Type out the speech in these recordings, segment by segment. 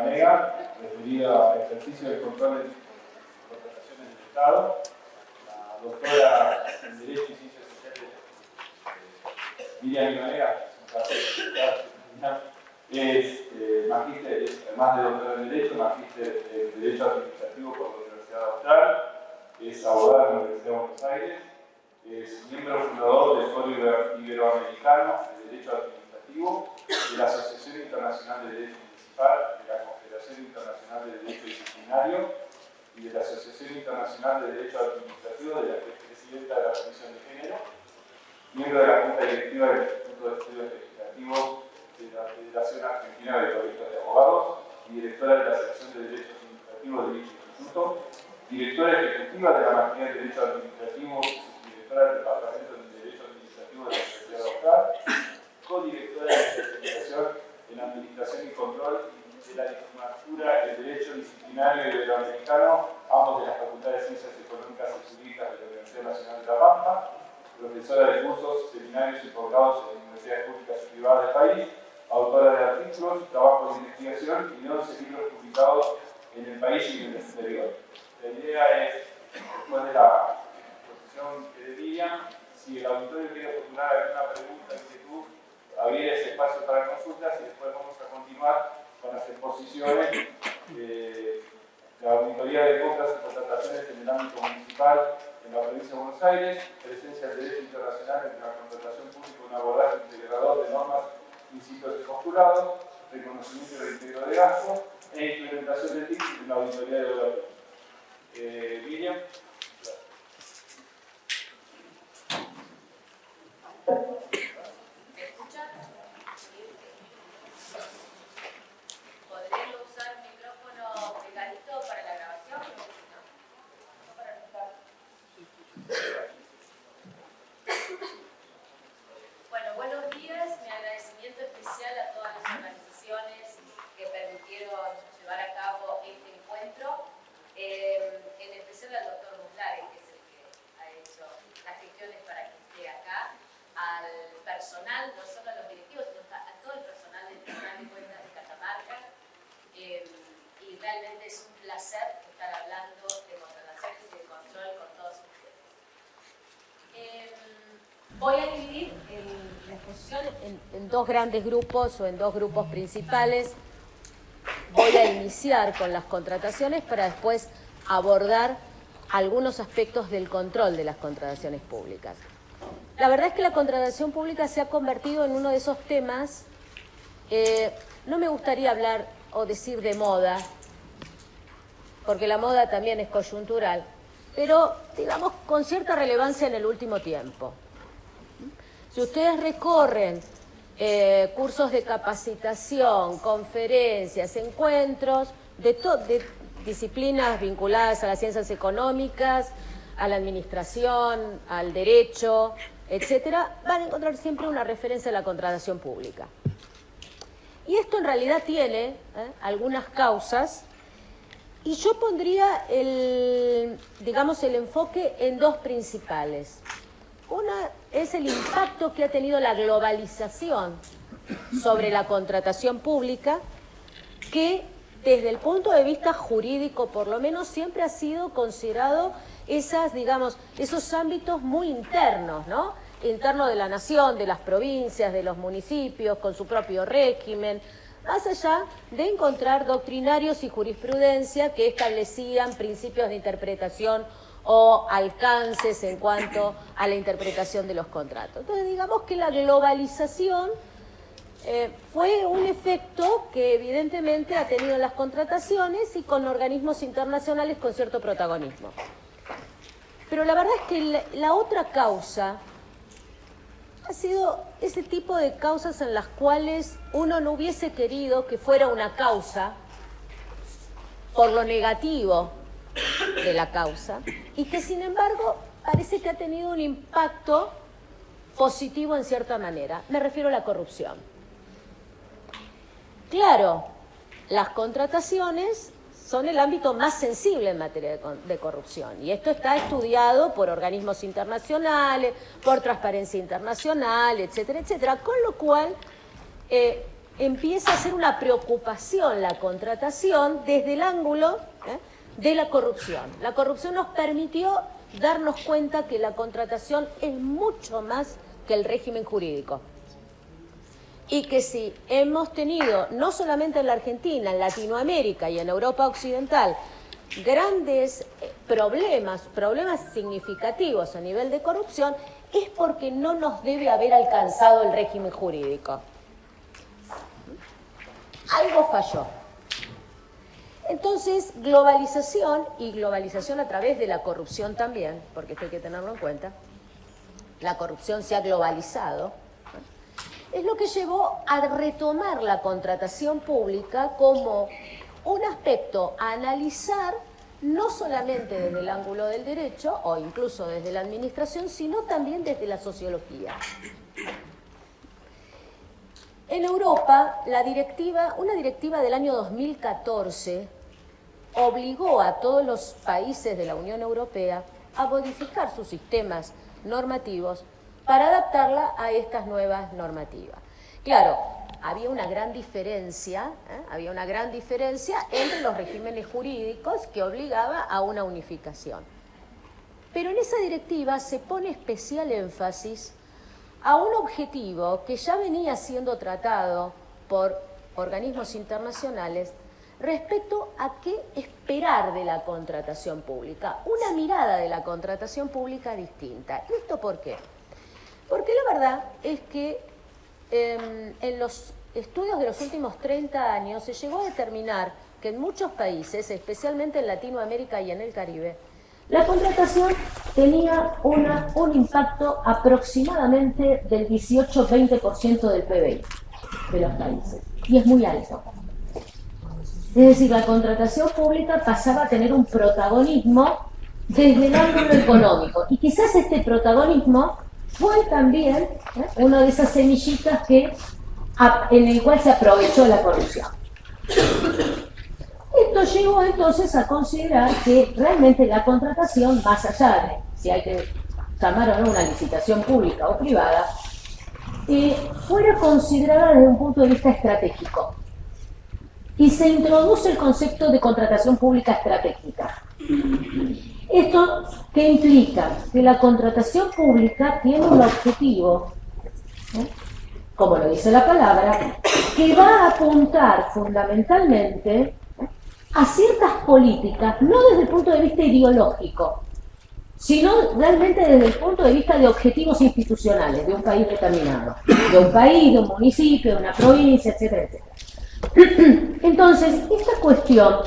Banega, referido al ejercicio del control de contrataciones del Estado. La doctora en Derecho y Ciencias Sociales, Miriam Banega, es magíster, además de doctora en Derecho, magíster en Derecho Administrativo por la Universidad Austral, es abogada de la Universidad de Buenos Aires, es miembro fundador del Foro Iberoamericano de Derecho Administrativo, de la Asociación Internacional de Derecho Municipal, de la Confederación Internacional de Derecho Disciplinario y de la Asociación Internacional de Derecho Administrativo, de la que es presidenta de la Comisión de Género, miembro de la Junta Directiva del Instituto de Estudios Legislativos de la Federación Argentina de Colegios de Abogados y directora de la Sección de Derecho Administrativo de dicho instituto, directora ejecutiva de la Materia de Derecho Administrativo y subdirectora del Departamento de Derecho Administrativo de la Universidad Austral, codirectora de la especialización en Administración y Control de la Diplomatura en Derecho Disciplinario Iberoamericano, ambos de las Facultades de Ciencias Económicas y Jurídicas de la Universidad Nacional de La Pampa, profesora de cursos, seminarios y posgrados en universidades públicas y privadas del país, autora de artículos, trabajos de investigación y de 11 libros publicados en el país y en el exterior. La idea es, después de la exposición que debía, si el auditorio quiere formular alguna pregunta, inquietud, abrir ese espacio para consultas y después vamos a continuar con las exposiciones de la auditoría de compras y contrataciones en el ámbito municipal en la provincia de Buenos Aires, presencia del derecho internacional entre la contratación pública, un abordaje integrador de normas, principios y postulados, reconocimiento del integro de gasto e implementación de TIC en la auditoría de obra pública. Miriam. ¿Me escuchan? ¿Podría usar micrófono pegadito para la grabación? No para notar. Bueno, buenos días. Mi agradecimiento especial a todas las organizaciones que permitieron llevar a cabo este encuentro. En especial al doctor Muslare, que es el que ha hecho las gestiones para que esté acá, al personal, no solo a los directivos, sino a todo el personal del Tribunal de Cuentas de Catamarca. Y realmente es un placer estar hablando de contrataciones y de control con todos ustedes. Voy a dividir la exposición en dos grandes grupos o en dos grupos principales. Voy a iniciar con las contrataciones para después abordar algunos aspectos del control de las contrataciones públicas. La verdad es que la contratación pública se ha convertido en uno de esos temas, no me gustaría hablar o decir de moda, porque la moda también es coyuntural, pero digamos con cierta relevancia en el último tiempo. Si ustedes recorren cursos de capacitación, conferencias, encuentros de disciplinas vinculadas a las ciencias económicas, a la administración, al derecho, etcétera, van a encontrar siempre una referencia a la contratación pública. Y esto en realidad tiene algunas causas, y yo pondría el enfoque en dos principales. Una es el impacto que ha tenido la globalización sobre la contratación pública, que desde el punto de vista jurídico, por lo menos, siempre ha sido considerado esos ámbitos muy internos, ¿no? Interno de la nación, de las provincias, de los municipios, con su propio régimen, más allá de encontrar doctrinarios y jurisprudencia que establecían principios de interpretación o alcances en cuanto a la interpretación de los contratos. Entonces, digamos que la globalización fue un efecto que evidentemente ha tenido en las contrataciones y con organismos internacionales con cierto protagonismo. Pero la verdad es que la otra causa ha sido ese tipo de causas en las cuales uno no hubiese querido que fuera una causa por lo negativo de la causa, y que sin embargo parece que ha tenido un impacto positivo en cierta manera. Me refiero a la corrupción. Claro, las contrataciones son el ámbito más sensible en materia de corrupción, y esto está estudiado por organismos internacionales, por Transparencia Internacional, etcétera, etcétera, con lo cual empieza a ser una preocupación la contratación desde el ángulo de la corrupción. La corrupción nos permitió darnos cuenta que la contratación es mucho más que el régimen jurídico. Y que si hemos tenido, no solamente en la Argentina, en Latinoamérica y en Europa Occidental, grandes problemas significativos a nivel de corrupción, es porque no nos debe haber alcanzado el régimen jurídico. Algo falló. Entonces, globalización, y globalización a través de la corrupción también, porque esto hay que tenerlo en cuenta, la corrupción se ha globalizado, es lo que llevó a retomar la contratación pública como un aspecto a analizar no solamente desde el ángulo del derecho o incluso desde la administración, sino también desde la sociología. En Europa, una directiva del año 2014 obligó a todos los países de la Unión Europea a modificar sus sistemas normativos para adaptarla a estas nuevas normativas. Claro, había una gran diferencia entre los regímenes jurídicos que obligaba a una unificación. Pero en esa directiva se pone especial énfasis a un objetivo que ya venía siendo tratado por organismos internacionales respecto a qué esperar de la contratación pública, una mirada de la contratación pública distinta. ¿Y esto por qué? Porque la verdad es que en los estudios de los últimos 30 años se llegó a determinar que en muchos países, especialmente en Latinoamérica y en el Caribe, la contratación tenía un impacto aproximadamente del 18-20% del PBI de los países, y es muy alto. Es decir, la contratación pública pasaba a tener un protagonismo desde el ángulo económico, y quizás este protagonismo fue también una de esas semillitas en el cual se aprovechó la corrupción. Esto llevó entonces a considerar que realmente la contratación, más allá de si hay que llamar o no una licitación pública o privada, fuera considerada desde un punto de vista estratégico. Y se introduce el concepto de contratación pública estratégica. ¿Esto qué implica? Que la contratación pública tiene un objetivo, como lo dice la palabra, que va a apuntar fundamentalmente a ciertas políticas, no desde el punto de vista ideológico, sino realmente desde el punto de vista de objetivos institucionales de un país determinado, de un país, de un municipio, de una provincia, etcétera, etcétera. Entonces, esta cuestión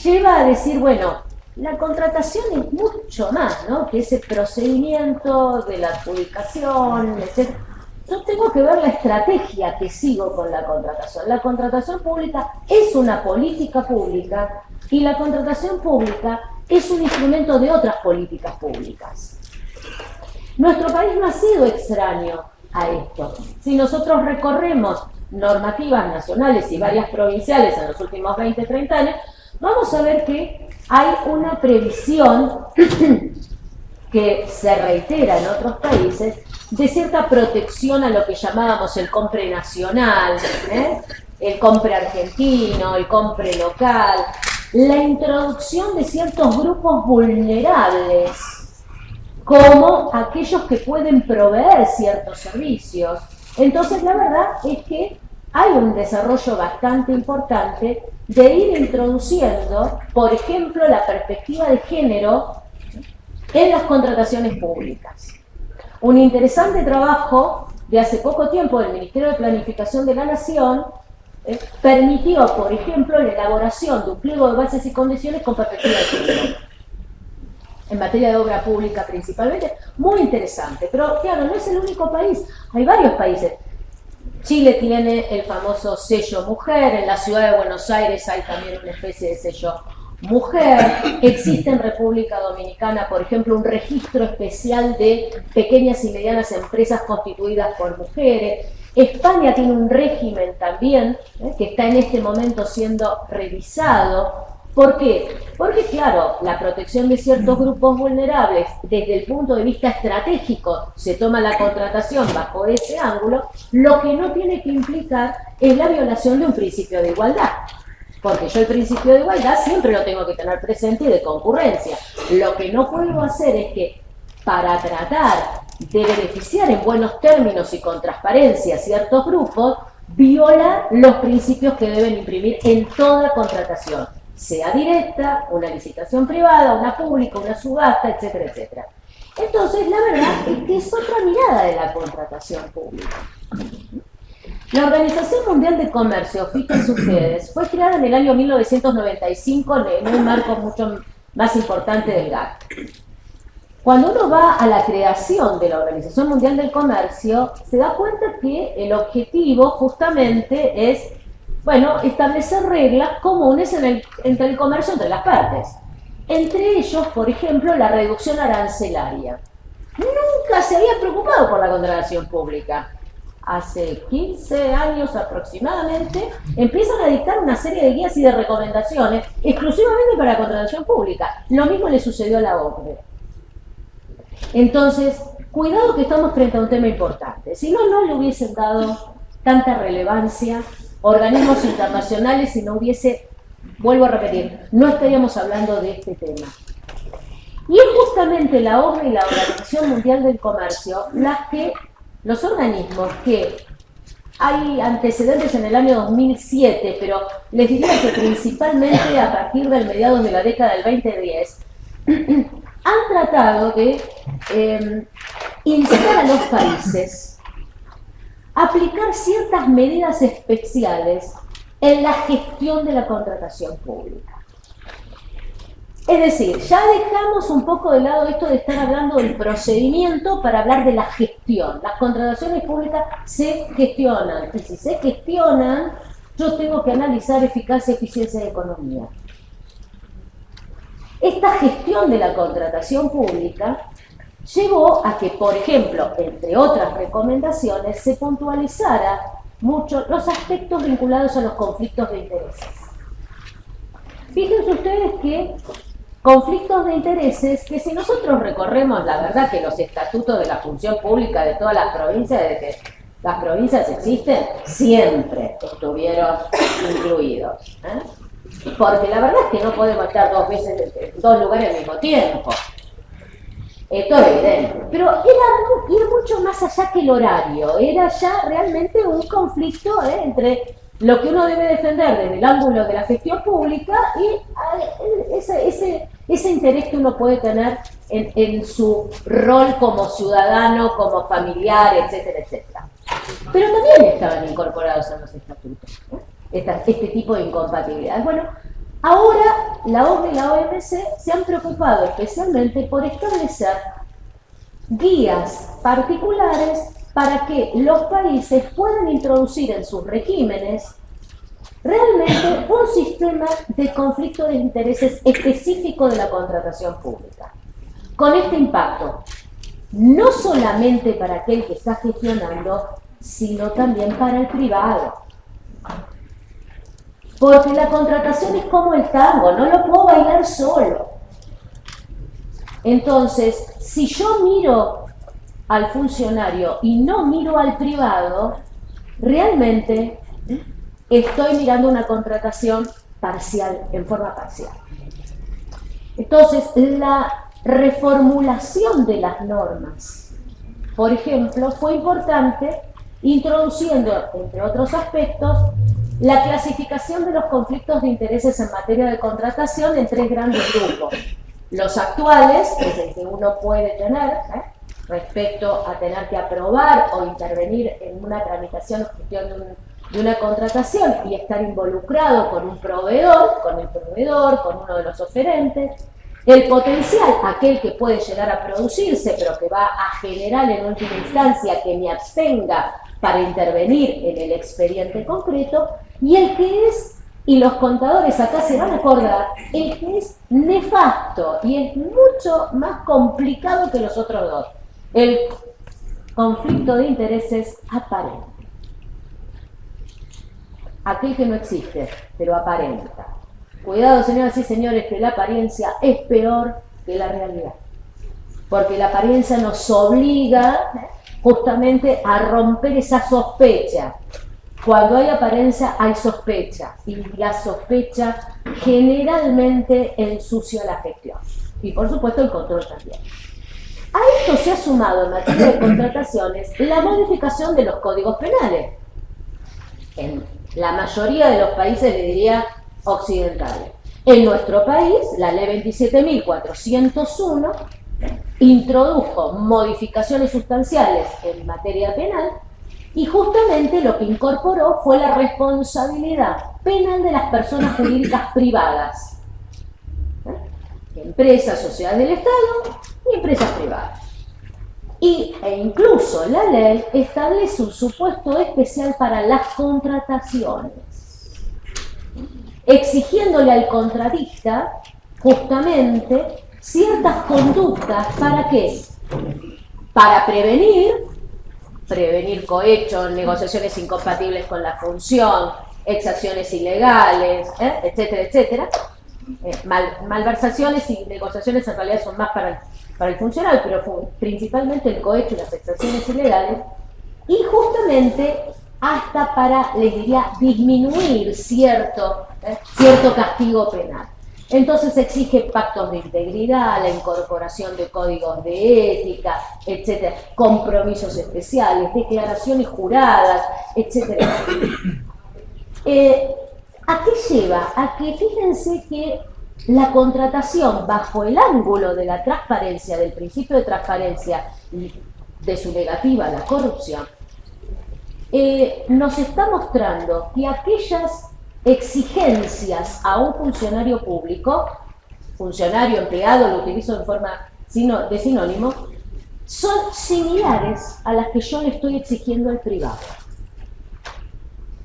lleva a decir, bueno, la contratación es mucho más, ¿no?, que ese procedimiento de la adjudicación, etc. Yo tengo que ver la estrategia que sigo con la contratación. La contratación pública es una política pública y la contratación pública es un instrumento de otras políticas públicas. Nuestro país no ha sido extraño a esto. Si nosotros recorremos normativas nacionales y varias provinciales en los últimos 20, 30 años, vamos a ver que hay una previsión que se reitera en otros países de cierta protección a lo que llamábamos el compre nacional, el compre argentino, el compre local, la introducción de ciertos grupos vulnerables, como aquellos que pueden proveer ciertos servicios. Entonces, la verdad es que hay un desarrollo bastante importante de ir introduciendo, por ejemplo, la perspectiva de género en las contrataciones públicas. Un interesante trabajo de hace poco tiempo del Ministerio de Planificación de la Nación permitió, por ejemplo, la elaboración de un pliego de bases y condiciones con perspectiva de género, en materia de obra pública principalmente, muy interesante. Pero claro, no es el único país, hay varios países. Chile tiene el famoso sello mujer, en la ciudad de Buenos Aires hay también una especie de sello mujer, existe en República Dominicana, por ejemplo, un registro especial de pequeñas y medianas empresas constituidas por mujeres. España tiene un régimen también, que está en este momento siendo revisado ¿Por qué? Porque, claro, la protección de ciertos grupos vulnerables, desde el punto de vista estratégico, se toma la contratación bajo ese ángulo, lo que no tiene que implicar es la violación de un principio de igualdad. Porque yo el principio de igualdad siempre lo tengo que tener presente y de concurrencia. Lo que no puedo hacer es que, para tratar de beneficiar en buenos términos y con transparencia a ciertos grupos, viola los principios que deben imprimir en toda contratación, sea directa, una licitación privada, una pública, una subasta, etcétera, etcétera. Entonces, la verdad es que es otra mirada de la contratación pública. La Organización Mundial de Comercio, fíjense ustedes, fue creada en el año 1995 en un marco mucho más importante del GATT. Cuando uno va a la creación de la Organización Mundial del Comercio, se da cuenta que el objetivo justamente es, bueno, establecer reglas comunes entre el comercio entre las partes. Entre ellos, por ejemplo, la reducción arancelaria. Nunca se había preocupado por la contratación pública. Hace 15 años aproximadamente, empiezan a dictar una serie de guías y de recomendaciones exclusivamente para la contratación pública. Lo mismo le sucedió a la OCDE. Entonces, cuidado que estamos frente a un tema importante. Si no, no le hubiesen dado tanta relevancia organismos internacionales y no hubiese, vuelvo a repetir, no estaríamos hablando de este tema. Y es justamente la OCDE y la Organización Mundial del Comercio los organismos que hay antecedentes en el año 2007, pero les diría que principalmente a partir del mediados de la década del 2010, han tratado de instar a los países a aplicar ciertas medidas especiales en la gestión de la contratación pública. Es decir, ya dejamos un poco de lado esto de estar hablando del procedimiento para hablar de la gestión. Las contrataciones públicas se gestionan, y si se gestionan, yo tengo que analizar eficacia, eficiencia y economía. Esta gestión de la contratación pública llevó a que, por ejemplo, entre otras recomendaciones, se puntualizara mucho los aspectos vinculados a los conflictos de intereses. Fíjense ustedes que conflictos de intereses, que si nosotros recorremos, la verdad que los estatutos de la función pública de todas las provincias, desde que las provincias existen, siempre estuvieron incluidos, ¿eh? Porque la verdad es que no podemos estar dos veces en dos lugares al mismo tiempo. Esto es evidente. Pero era mucho más allá que el horario. Era ya realmente un conflicto entre lo que uno debe defender desde el ángulo de la gestión pública y ese interés que uno puede tener en su rol como ciudadano, como familiar, etcétera, etcétera. Pero también estaban incorporados en los estatutos, ¿eh? Este tipo de incompatibilidades. Bueno, ahora la OCDE y la OMC se han preocupado especialmente por establecer guías particulares para que los países puedan introducir en sus regímenes realmente un sistema de conflicto de intereses específico de la contratación pública. Con este impacto, no solamente para aquel que está gestionando, sino también para el privado. Porque la contratación es como el tango, no lo puedo bailar solo. Entonces, si yo miro al funcionario y no miro al privado, realmente estoy mirando una contratación parcial, en forma parcial. Entonces, la reformulación de las normas, por ejemplo, fue importante introduciendo, entre otros aspectos, la clasificación de los conflictos de intereses en materia de contratación en tres grandes grupos. Los actuales, que es el que uno puede tener, respecto a tener que aprobar o intervenir en una tramitación o gestión de una contratación y estar involucrado con un proveedor, con uno de los oferentes. El potencial, aquel que puede llegar a producirse, pero que va a generar en última instancia que me abstenga para intervenir en el expediente concreto, y el que es, y los contadores acá se van a acordar, el que es nefasto y es mucho más complicado que los otros dos, el conflicto de intereses aparente. Aquel que no existe, pero aparenta. cuidado, señoras y señores, que la apariencia es peor que la realidad. Porque la apariencia nos obliga justamente a romper esa sospecha. Cuando hay apariencia hay sospecha, y la sospecha generalmente ensucia la gestión. Y por supuesto el control también. A esto se ha sumado en materia de contrataciones la modificación de los códigos penales. En la mayoría de los países, le diría, occidentales. En nuestro país, la ley 27.401 introdujo modificaciones sustanciales en materia penal y justamente lo que incorporó fue la responsabilidad penal de las personas jurídicas privadas. Empresas, sociedades del Estado y empresas privadas. E incluso la ley establece un supuesto especial para las contrataciones, exigiéndole al contratista justamente ciertas conductas. ¿Para qué? Para prevenir cohechos, negociaciones incompatibles con la función, exacciones ilegales, etcétera, etcétera. Malversaciones y negociaciones en realidad son más para el funcional, pero principalmente el cohecho y las exacciones ilegales, y justamente hasta para, les diría, disminuir cierto castigo penal. Entonces exige pactos de integridad, la incorporación de códigos de ética, etcétera, compromisos especiales, declaraciones juradas, etcétera. ¿A qué lleva? A que fíjense que la contratación, bajo el ángulo de la transparencia, del principio de transparencia y de su negativa a la corrupción, nos está mostrando que aquellas exigencias a un funcionario público, funcionario, empleado, lo utilizo en forma de sinónimo, son similares a las que yo le estoy exigiendo al privado.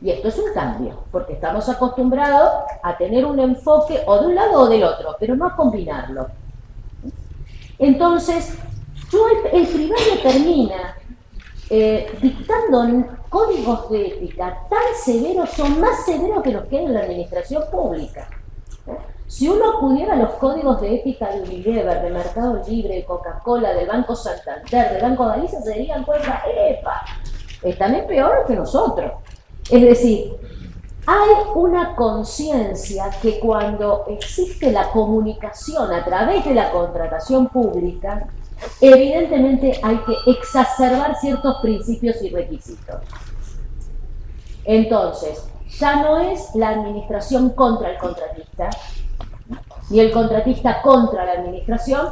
Y esto es un cambio, porque estamos acostumbrados a tener un enfoque o de un lado o del otro, pero no a combinarlo. Entonces, el privado termina dictando códigos de ética tan severos, son más severos que los que hay en la administración pública. Si uno acudiera a los códigos de ética de Unilever, de Mercado Libre, de Coca-Cola, del Banco Santander, del Banco Galicia, se darían cuenta, ¡epa! Están peor que nosotros. Es decir, hay una conciencia que cuando existe la comunicación a través de la contratación pública, evidentemente hay que exacerbar ciertos principios y requisitos. Entonces, ya no es la administración contra el contratista, ni el contratista contra la administración,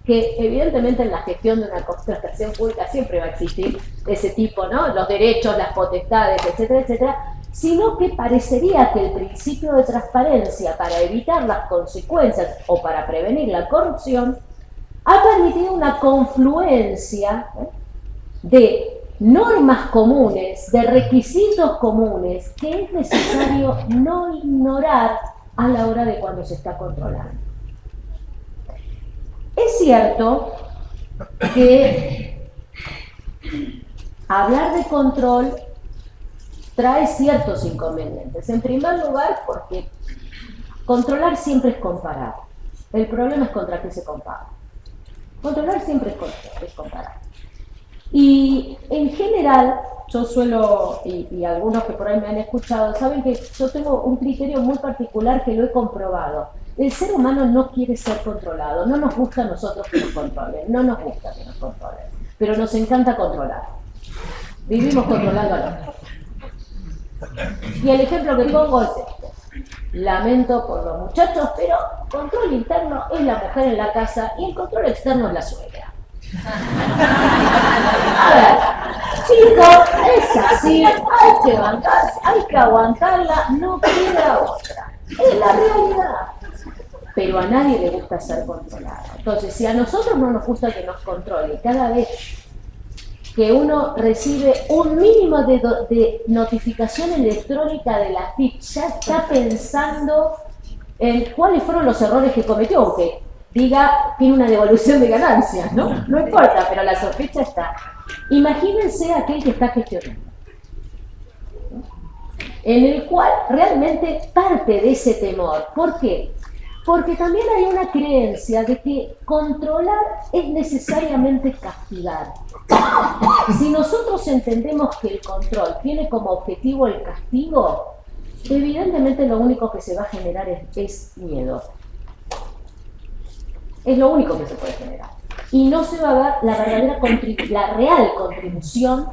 que evidentemente en la gestión de una contratación pública siempre va a existir ese tipo, ¿no? Los derechos, las potestades, etcétera, etcétera, sino que parecería que el principio de transparencia para evitar las consecuencias o para prevenir la corrupción ha permitido una confluencia de normas comunes, de requisitos comunes que es necesario no ignorar a la hora de cuando se está controlando. Es cierto que hablar de control trae ciertos inconvenientes. En primer lugar, porque controlar siempre es comparar. El problema es contra qué se compara. Controlar siempre es comparar. Y en general, yo suelo, y algunos que por ahí me han escuchado, saben que yo tengo un criterio muy particular que lo he comprobado. El ser humano no quiere ser controlado, no nos gusta a nosotros que nos controlen, no nos gusta que nos controlen, pero nos encanta controlar. Vivimos controlando a los otros. Y el ejemplo que pongo es este. Lamento por los muchachos, pero control interno es la mujer en la casa y el control externo es la suegra. A ver, chicos, es así, hay que aguantarla, no queda otra. Es la realidad. Pero a nadie le gusta ser controlado. Entonces, si a nosotros no nos gusta que nos controle, cada vez que uno recibe un mínimo de notificación electrónica de la FIP, ya está pensando en cuáles fueron los errores que cometió, aunque diga, tiene una devolución de ganancias, ¿no? No importa, pero la sospecha está. Imagínense aquel que está gestionando. en el cual realmente parte de ese temor. ¿Por qué? Porque también hay una creencia de que controlar es necesariamente castigar. Si nosotros entendemos que el control tiene como objetivo el castigo, evidentemente lo único que se va a generar es miedo. Es lo único que se puede generar. Y no se va a ver la real contribución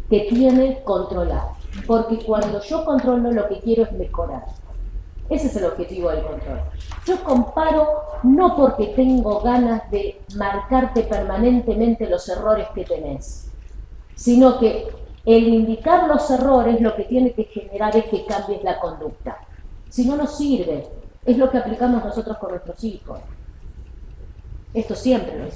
que tiene controlar. Porque cuando yo controlo, lo que quiero es mejorar. Ese es el objetivo del control. Yo comparo no porque tengo ganas de marcarte permanentemente los errores que tenés, sino que el indicar los errores lo que tiene que generar es que cambies la conducta. Si no, no sirve. Es lo que aplicamos nosotros con nuestros hijos. Esto siempre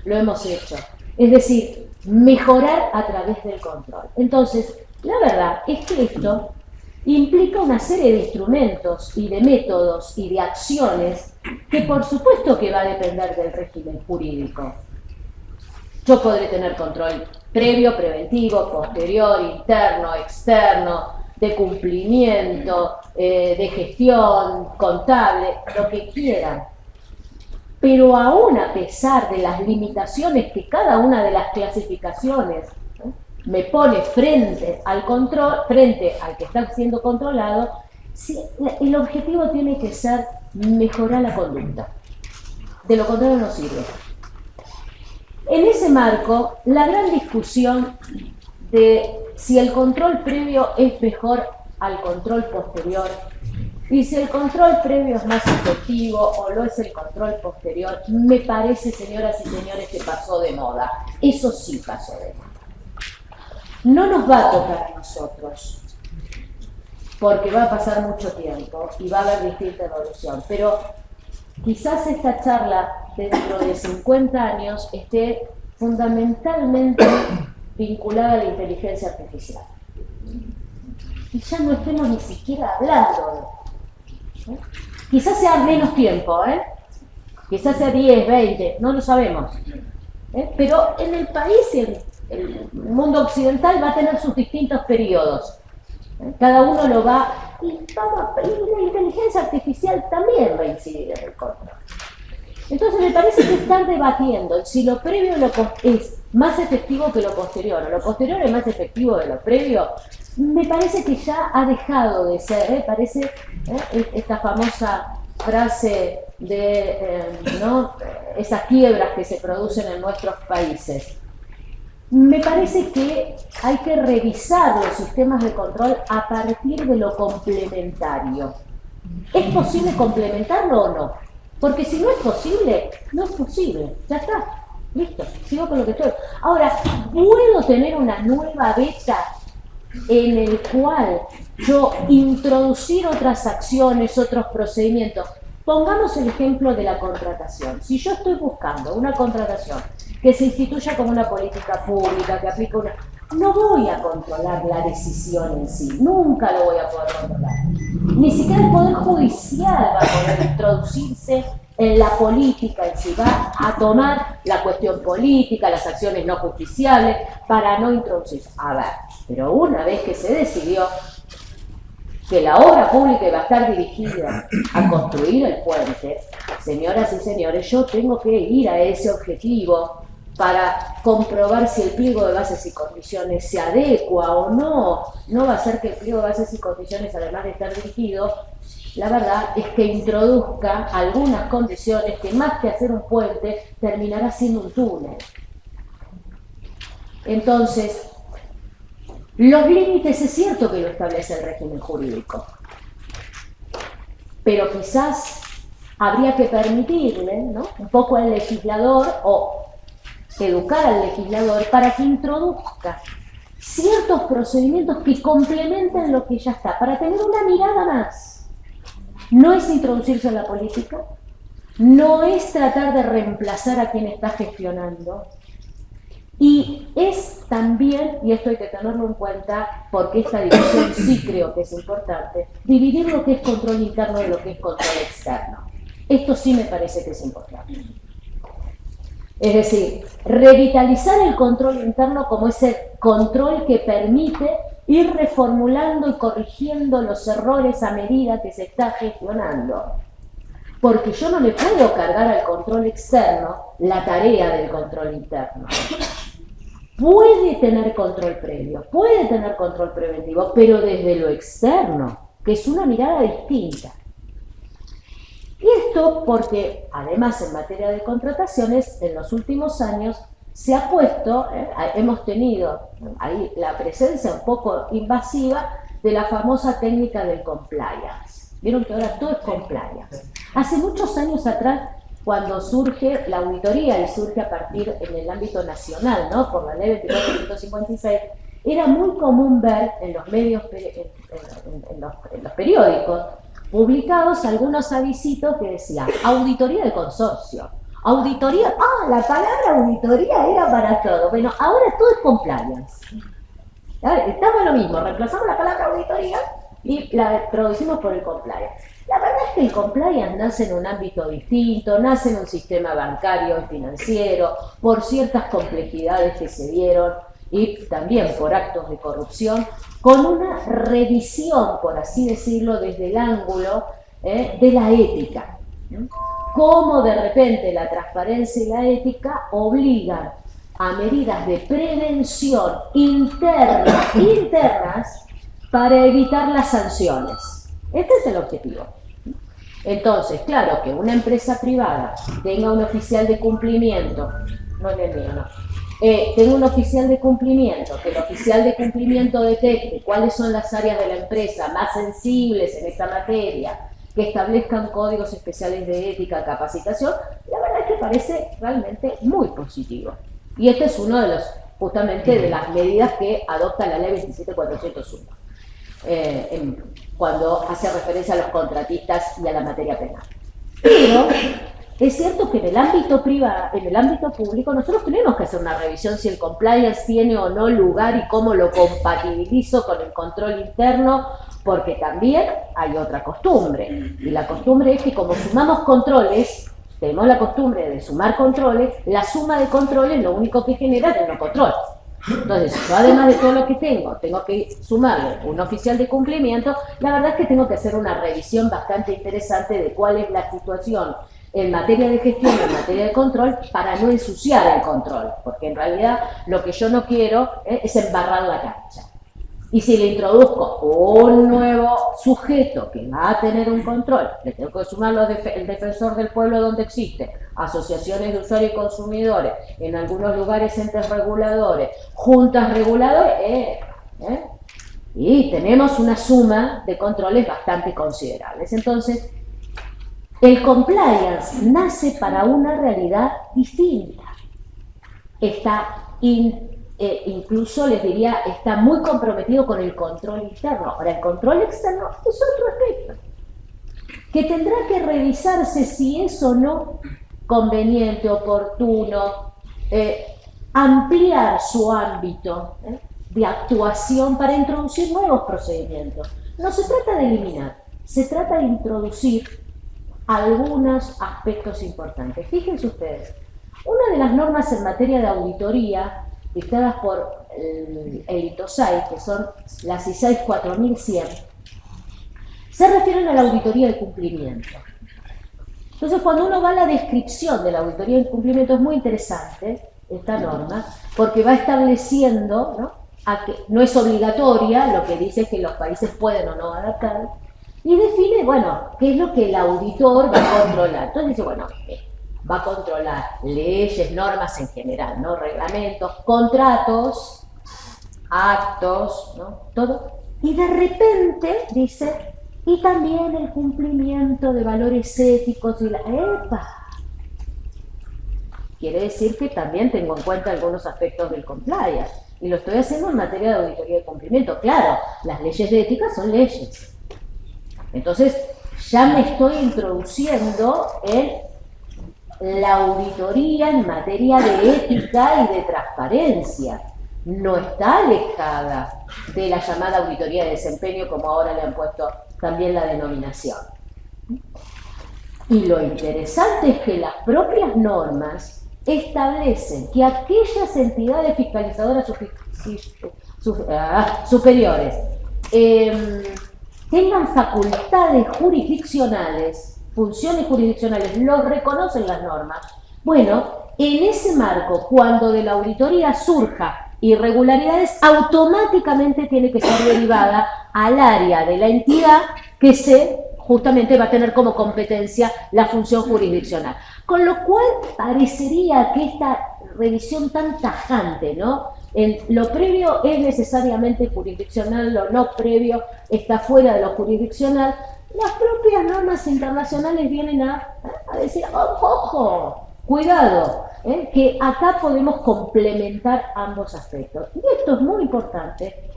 lo hemos hecho. Es decir, mejorar a través del control. Entonces, la verdad es que esto implica una serie de instrumentos y de métodos y de acciones que por supuesto que va a depender del régimen jurídico. Yo podré tener control previo, preventivo, posterior, interno, externo, de cumplimiento, de gestión, contable, lo que quieran. Pero aún a pesar de las limitaciones que cada una de las clasificaciones me pone frente al control, frente al que está siendo controlado, el objetivo tiene que ser mejorar la conducta. De lo contrario no sirve. En ese marco, la gran discusión de si el control previo es mejor al control posterior y si el control previo es más efectivo o lo es el control posterior, me parece, señoras y señores, que pasó de moda. Eso sí pasó de moda. No nos va a tocar a nosotros, porque va a pasar mucho tiempo y va a haber distinta evolución, pero quizás esta charla dentro de 50 años esté fundamentalmente vinculada a la inteligencia artificial. Y ya no estemos ni siquiera hablando de esto. Quizás sea menos tiempo, quizás sea 10, 20, no lo sabemos. Pero en el país y el mundo occidental va a tener sus distintos periodos. Cada uno lo va... Y la inteligencia artificial también va a incidir en el control. Entonces me parece que estar debatiendo si lo previo es más efectivo que lo posterior, o lo posterior es más efectivo que lo previo, me parece que ya ha dejado de ser, parece esta famosa frase de esas quiebras que se producen en nuestros países. Me parece que hay que revisar los sistemas de control a partir de lo complementario. ¿Es posible complementarlo o no? Porque si no es posible, no es posible. Ya está. Listo. Sigo con lo que estoy. Ahora, ¿puedo tener una nueva beta en el cual yo introducir otras acciones, otros procedimientos? Pongamos el ejemplo de la contratación. Si yo estoy buscando una contratación que se instituya como una política pública, que aplique una... No voy a controlar la decisión en sí, nunca lo voy a poder controlar. Ni siquiera el Poder Judicial va a poder introducirse en la política en sí, va a tomar la cuestión política, las acciones no justiciables, para no introducirse. A ver, pero una vez que se decidió que la obra pública iba a estar dirigida a construir el puente, señoras y señores, yo tengo que ir a ese objetivo para comprobar si el pliego de bases y condiciones se adecua o no. No va a ser que el pliego de bases y condiciones, además de estar dirigido, la verdad es que introduzca algunas condiciones que más que hacer un puente, terminará siendo un túnel. Entonces, los límites es cierto que lo establece el régimen jurídico, pero quizás habría que permitirle, ¿no?, un poco al legislador o educar al legislador para que introduzca ciertos procedimientos que complementen lo que ya está, para tener una mirada más. No es introducirse en la política, no es tratar de reemplazar a quien está gestionando, y es también, y esto hay que tenerlo en cuenta, porque esta división sí creo que es importante, dividir lo que es control interno de lo que es control externo. Esto sí me parece que es importante. Es decir, revitalizar el control interno como ese control que permite ir reformulando y corrigiendo los errores a medida que se está gestionando. Porque yo no le puedo cargar al control externo la tarea del control interno. Puede tener control previo, puede tener control preventivo, pero desde lo externo, que es una mirada distinta. Y esto porque, además, en materia de contrataciones, en los últimos años se ha puesto, hemos tenido ahí la presencia un poco invasiva de la famosa técnica del compliance. Vieron que ahora todo es compliance. Hace muchos años atrás, cuando surge la auditoría, y surge a partir en el ámbito nacional, ¿no? Por la ley 2456, era muy común ver en los medios, en los periódicos, publicados algunos avisitos que decían auditoría de consorcio, auditoría, la palabra auditoría era para todo. Bueno, ahora todo es compliance. Estamos en lo mismo, reemplazamos la palabra auditoría y la traducimos por el compliance. La verdad es que el compliance nace en un ámbito distinto, nace en un sistema bancario y financiero, por ciertas complejidades que se dieron y también por actos de corrupción, con una revisión, por así decirlo, desde el ángulo de la ética. Cómo de repente la transparencia y la ética obligan a medidas de prevención internas para evitar las sanciones. Este es el objetivo. Entonces, claro, que una empresa privada tenga un oficial de cumplimiento, no es el mío, no. Tengo un oficial de cumplimiento, que el oficial de cumplimiento detecte cuáles son las áreas de la empresa más sensibles en esta materia, que establezcan códigos especiales de ética, capacitación, la verdad es que parece realmente muy positivo. Y este es uno de los, justamente, de las medidas que adopta la ley 27401, cuando hace referencia a los contratistas y a la materia penal. Pero es cierto que en el ámbito privado, en el ámbito público, nosotros tenemos que hacer una revisión si el compliance tiene o no lugar y cómo lo compatibilizo con el control interno, porque también hay otra costumbre. Y la costumbre es que como sumamos controles, tenemos la costumbre de sumar controles, la suma de controles lo único que genera es no control. Entonces, yo además de todo lo que tengo que sumarle un oficial de cumplimiento, la verdad es que tengo que hacer una revisión bastante interesante de cuál es la situación en materia de gestión, en materia de control, para no ensuciar el control, porque en realidad lo que yo no quiero es embarrar la cancha. Y si le introduzco un nuevo sujeto que va a tener un control, le tengo que sumar el defensor del pueblo donde existe, asociaciones de usuarios y consumidores, en algunos lugares entes reguladores, juntas reguladores, y tenemos una suma de controles bastante considerables. Entonces, el compliance nace para una realidad distinta. Incluso les diría, está muy comprometido con el control interno. Ahora, el control externo es otro aspecto, que tendrá que revisarse si es o no conveniente, oportuno, ampliar su ámbito de actuación para introducir nuevos procedimientos. No se trata de eliminar, se trata de introducir algunos aspectos importantes. Fíjense ustedes, una de las normas en materia de auditoría dictadas por el ITOSAI, que son las ISAI 4100, se refieren a la auditoría de cumplimiento. Entonces, cuando uno va a la descripción de la auditoría de cumplimiento, es muy interesante esta norma, porque va estableciendo, ¿no?, a que no es obligatoria, lo que dice es que los países pueden o no adaptar, y define, bueno, qué es lo que el auditor va a controlar. Entonces dice, bueno, va a controlar leyes, normas en general, ¿no?, reglamentos, contratos, actos, ¿no?, todo. Y de repente dice, y también el cumplimiento de valores éticos y la... ¡Epa! Quiere decir que también tengo en cuenta algunos aspectos del compliance. Y lo estoy haciendo en materia de auditoría de cumplimiento. Claro, las leyes de ética son leyes. Entonces, ya me estoy introduciendo en la auditoría en materia de ética y de transparencia. No está alejada de la llamada auditoría de desempeño, como ahora le han puesto también la denominación. Y lo interesante es que las propias normas establecen que aquellas entidades fiscalizadoras superiores tengan facultades jurisdiccionales, funciones jurisdiccionales, lo reconocen las normas. Bueno, en ese marco, cuando de la auditoría surja irregularidades, automáticamente tiene que ser derivada al área de la entidad que justamente va a tener como competencia la función jurisdiccional. Con lo cual parecería que esta revisión tan tajante, ¿no? Lo previo es necesariamente jurisdiccional, lo no previo está fuera de lo jurisdiccional. Las propias normas internacionales vienen a decir, ojo, cuidado, que acá podemos complementar ambos aspectos. Y esto es muy importante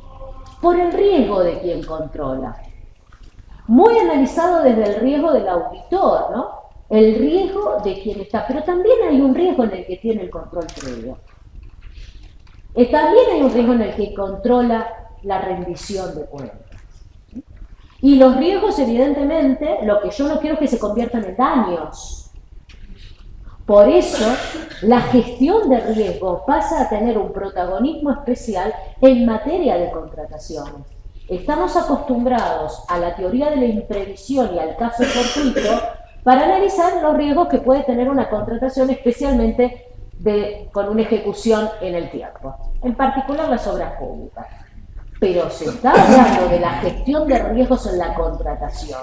por el riesgo de quien controla. Muy analizado desde el riesgo del auditor, ¿no? El riesgo de quien está, pero también hay un riesgo en el que tiene el control previo. También hay un riesgo en el que controla la rendición de cuentas. Y los riesgos, evidentemente, lo que yo no quiero es que se conviertan en daños. Por eso, la gestión de riesgo pasa a tener un protagonismo especial en materia de contrataciones. Estamos acostumbrados a la teoría de la imprevisión y al caso fortuito para analizar los riesgos que puede tener una contratación, especialmente con una ejecución en el tiempo, en particular las obras públicas. Pero se está hablando de la gestión de riesgos en la contratación,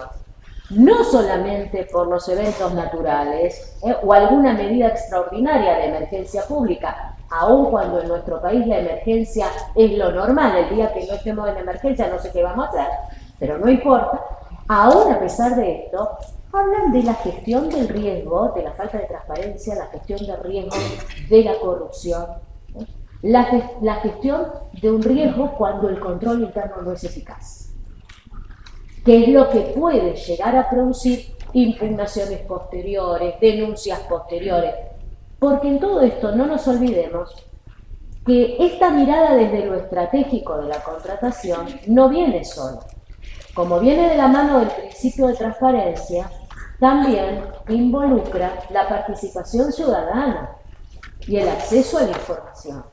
no solamente por los eventos naturales o alguna medida extraordinaria de emergencia pública, aun cuando en nuestro país la emergencia es lo normal. El día que no estemos en emergencia no sé qué vamos a hacer, pero no importa. Aún a pesar de esto, hablan de la gestión del riesgo, de la falta de transparencia, la gestión del riesgo de la corrupción, la gestión de un riesgo cuando el control interno no es eficaz, que es lo que puede llegar a producir impugnaciones posteriores, denuncias posteriores. Porque en todo esto no nos olvidemos que esta mirada desde lo estratégico de la contratación no viene sola. Como viene de la mano del principio de transparencia, también involucra la participación ciudadana y el acceso a la información.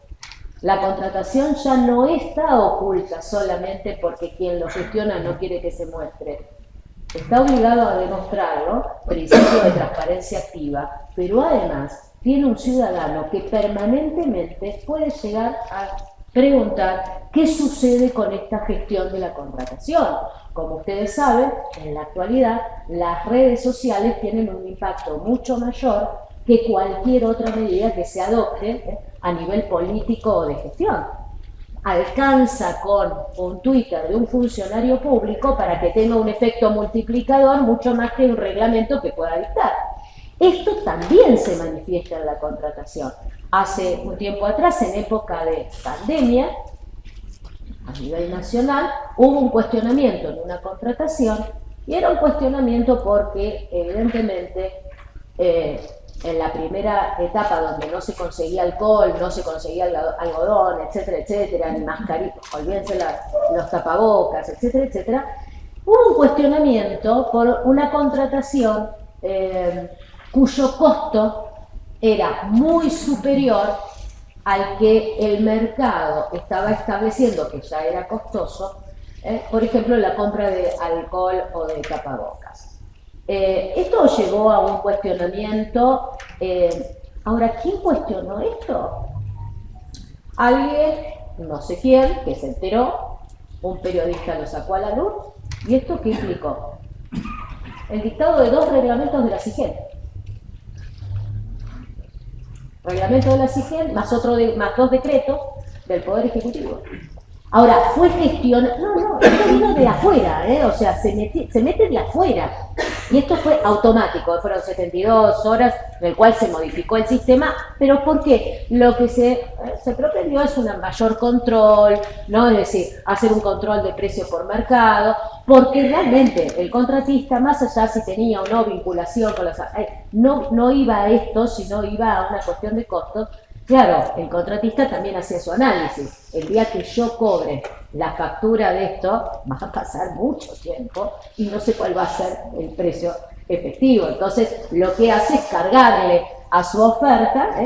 La contratación ya no está oculta solamente porque quien lo gestiona no quiere que se muestre. Está obligado a demostrarlo, principio de transparencia activa, pero además tiene un ciudadano que permanentemente puede llegar a preguntar qué sucede con esta gestión de la contratación. Como ustedes saben, en la actualidad las redes sociales tienen un impacto mucho mayor que cualquier otra medida que se adopte a nivel político o de gestión. Alcanza con un Twitter de un funcionario público para que tenga un efecto multiplicador mucho más que un reglamento que pueda dictar. Esto también se manifiesta en la contratación. Hace un tiempo atrás, en época de pandemia, a nivel nacional, hubo un cuestionamiento en una contratación, y era un cuestionamiento porque, evidentemente, en la primera etapa donde no se conseguía alcohol, no se conseguía algodón, etcétera, etcétera, ni mascarillas, olvídense los tapabocas, etcétera, etcétera, hubo un cuestionamiento por una contratación cuyo costo era muy superior al que el mercado estaba estableciendo, que ya era costoso, por ejemplo, la compra de alcohol o de tapabocas. Esto llevó a un cuestionamiento. Ahora, ¿quién cuestionó esto? Alguien, no sé quién, que se enteró, un periodista lo sacó a la luz, ¿y esto qué implicó? El dictado de 2 reglamentos de la SIGEN. Reglamento de la SIGEN más 2 decretos del Poder Ejecutivo. Ahora, fue gestión, no, esto vino de afuera, o sea, se mete de afuera. Y esto fue automático, fueron 72 horas en el cual se modificó el sistema, pero ¿por qué? Lo que se propendió es un mayor control, ¿no? Es decir, hacer un control de precio por mercado, porque realmente el contratista, más allá si tenía o no vinculación con los... no iba a esto, sino iba a una cuestión de costos. Claro, el contratista también hacía su análisis. El día que yo cobre la factura de esto, va a pasar mucho tiempo y no sé cuál va a ser el precio efectivo. Entonces, lo que hace es cargarle a su oferta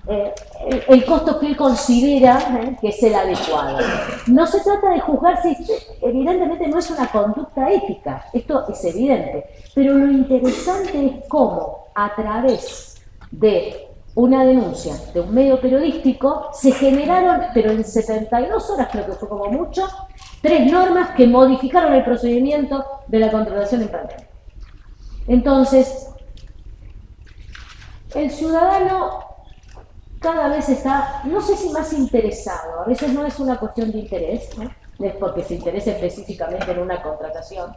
el costo que él considera que es el adecuado. No se trata de juzgar si evidentemente no es una conducta ética, esto es evidente, pero lo interesante es cómo a través de una denuncia de un medio periodístico se generaron, pero en 72 horas creo que fue como mucho, 3 normas que modificaron el procedimiento de la contratación en pandemia. Entonces, el ciudadano cada vez está, no sé si más interesado, a veces no es una cuestión de interés, ¿no? Es porque se interesa específicamente en una contratación,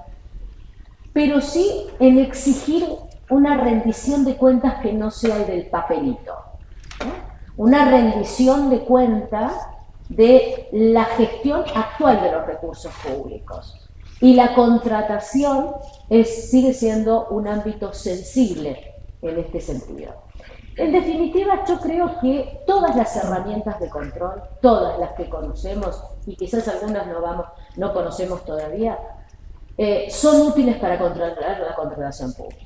pero sí en exigir una rendición de cuentas que no sea el del papelito, ¿no? Una rendición de cuentas de la gestión actual de los recursos públicos. Y la contratación sigue siendo un ámbito sensible en este sentido. En definitiva, yo creo que todas las herramientas de control, todas las que conocemos, y quizás algunas no conocemos todavía, son útiles para controlar la contratación pública.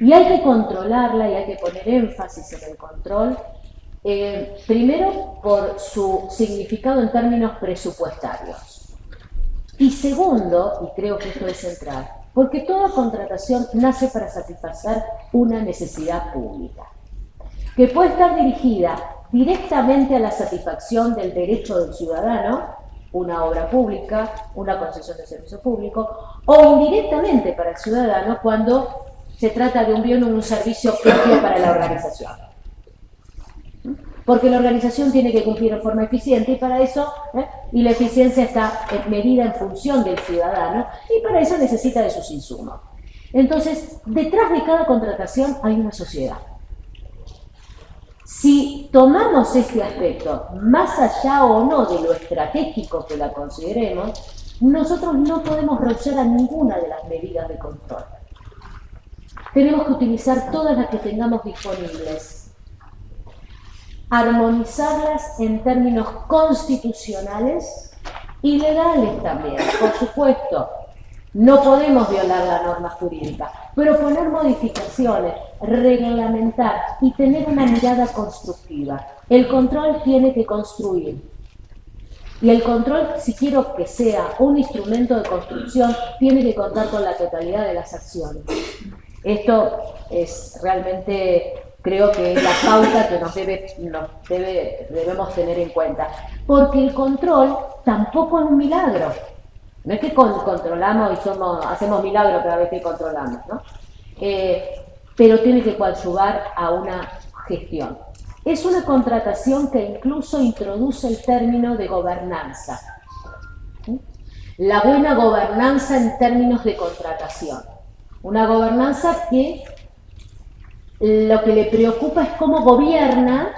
Y hay que controlarla y hay que poner énfasis en el control, primero por su significado en términos presupuestarios. Y segundo, y creo que esto es central, porque toda contratación nace para satisfacer una necesidad pública, que puede estar dirigida directamente a la satisfacción del derecho del ciudadano, una obra pública, una concesión de servicio público, o indirectamente para el ciudadano cuando se trata de un bien o un servicio propio para la organización. Porque la organización tiene que cumplir de forma eficiente y para eso, y la eficiencia está medida en función del ciudadano, y para eso necesita de sus insumos. Entonces, detrás de cada contratación hay una sociedad. Si tomamos este aspecto, más allá o no de lo estratégico que la consideremos, nosotros no podemos renunciar a ninguna de las medidas de control. Tenemos que utilizar todas las que tengamos disponibles, armonizarlas en términos constitucionales y legales también, por supuesto. No podemos violar la norma jurídica, pero poner modificaciones, reglamentar y tener una mirada constructiva. El control tiene que construir. Y el control, si quiero que sea un instrumento de construcción, tiene que contar con la totalidad de las acciones. Esto es realmente, creo que es la pauta que debemos tener en cuenta. Porque el control tampoco es un milagro. No es que controlamos y hacemos milagros cada vez que controlamos, ¿no? Pero tiene que coadyuvar a una gestión. Es una contratación que incluso introduce el término de gobernanza. La buena gobernanza en términos de contratación. Una gobernanza que lo que le preocupa es cómo gobierna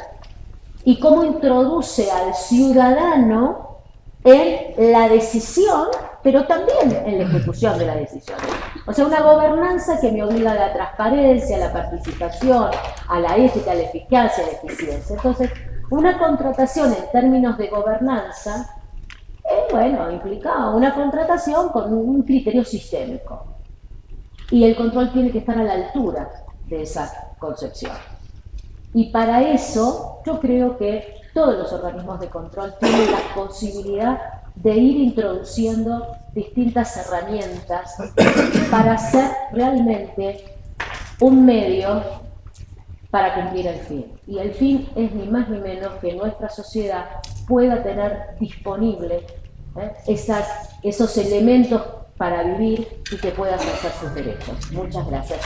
y cómo introduce al ciudadano en la decisión, pero también en la ejecución de la decisión. O sea, una gobernanza que me obliga a la transparencia, a la participación, a la ética, a la eficacia, a la eficiencia. Entonces, una contratación en términos de gobernanza, implica una contratación con un criterio sistémico. Y el control tiene que estar a la altura de esa concepción. Y para eso, yo creo que todos los organismos de control tienen la posibilidad de ir introduciendo distintas herramientas para ser realmente un medio para cumplir el fin. Y el fin es ni más ni menos que nuestra sociedad pueda tener disponible esos elementos para vivir y que pueda ejercer sus derechos. Muchas gracias.